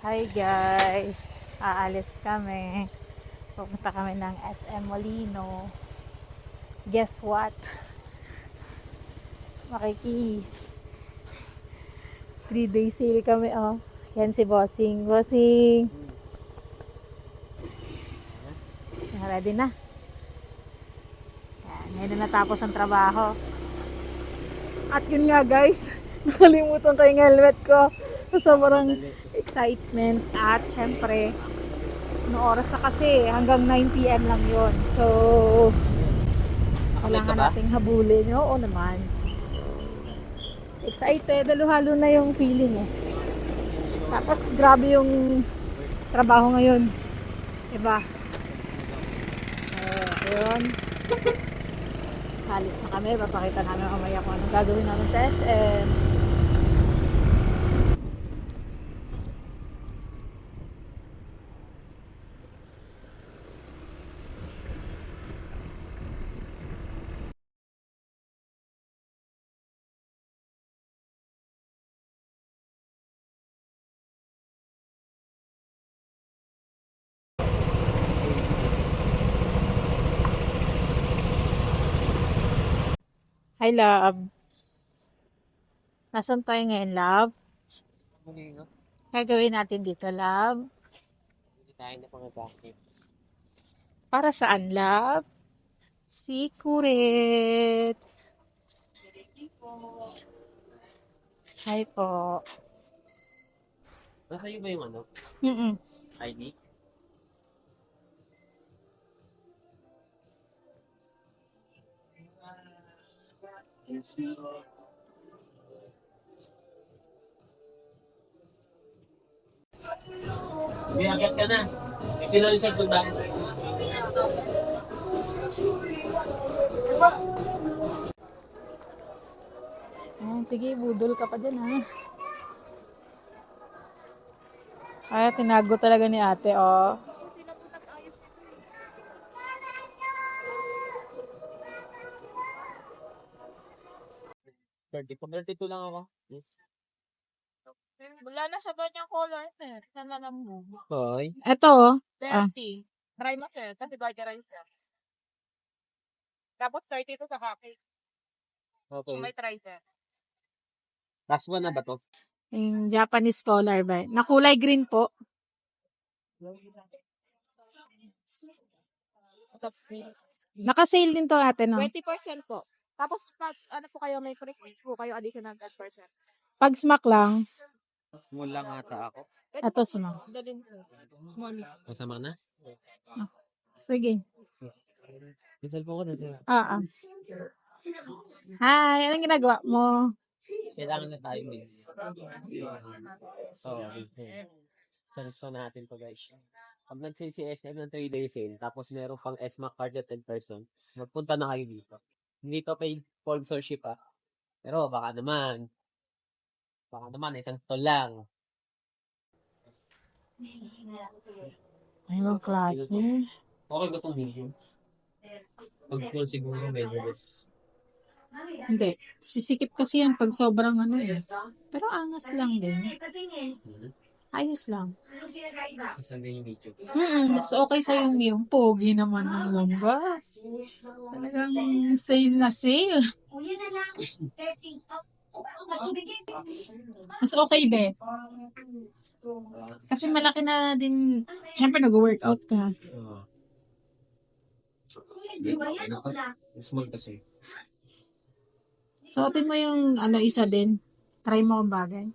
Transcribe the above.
Hi guys, aalis kami. Pupunta kami ng SM Molino. Guess what? Makiki 3-day sale kami oh. Yan si Bossing. Bossing. Ready na. Yan, ngayon na natapos ang trabaho. At yun nga guys, nakalimutan ko yung helmet ko. Sobrang excitement at syempre no oras na kasi hanggang 9 PM lang yon. So kailangan nating habulin. Oo naman. Excited. Halo-halo na yung feeling eh. Tapos grabe yung trabaho ngayon. Diba? Yun. Halis na kami. Papakita namin mamaya kung anong gagawin namin sa SM. Hi, love. Nasaan tayo ngayon, love? Gagawin natin dito, love. Para saan, love? Secret. Hi po. Nasa iyo ba yung ano? Mm-mm. ID? May agad ka na. May pinalisar ko dahil. Sige, budol ka pa dyan, ha? Ay, tinago talaga ni ate, oh. Kung 32 lang ako. Yes. Wala na sa banyang color, sir. Sana lang mo. Hoy. Ito, oh. 30. Try mo, sir. Kasi bagay rin siya. Tapos 32 sa kaki. Okay. Kung may try, sir. Last one na ba to? Yung Japanese collar ba? Nakulay green po. Naka-sale din to ate, no? 20% po. Tapos, pag, ano po kayo, may free po kayo additional 10%. Pag smack lang, Small lang ata ako. ito smack. Dalhin, sir. Small. Masama na? Sige. Yung cellphone ko na siya. Hi, anong ginagawa mo? Kailangan na tayo mix. So, so natin to guys. Pag nag-sale si SM ng 3-day sale, tapos meron pang SMAC card na 10%, magpunta na kayo dito. Hindi to paid sponsorship pero baka naman, isang to lang. Ay, mga klase. Okay ba itong video? Pag-full siguro medyo less. Hindi. Sisikip kasi yan pag sobrang ano eh. Pero angas lang din. Ayos lang. Isang din yung video. Mas okay sa yung pogi naman ng langga. Talagang sale na sale. Mas okay, be. Kasi malaki na din. Siyempre, nag-workout ka. Small kasi. Suotin mo yung ano isa din. Try mo ang bagay.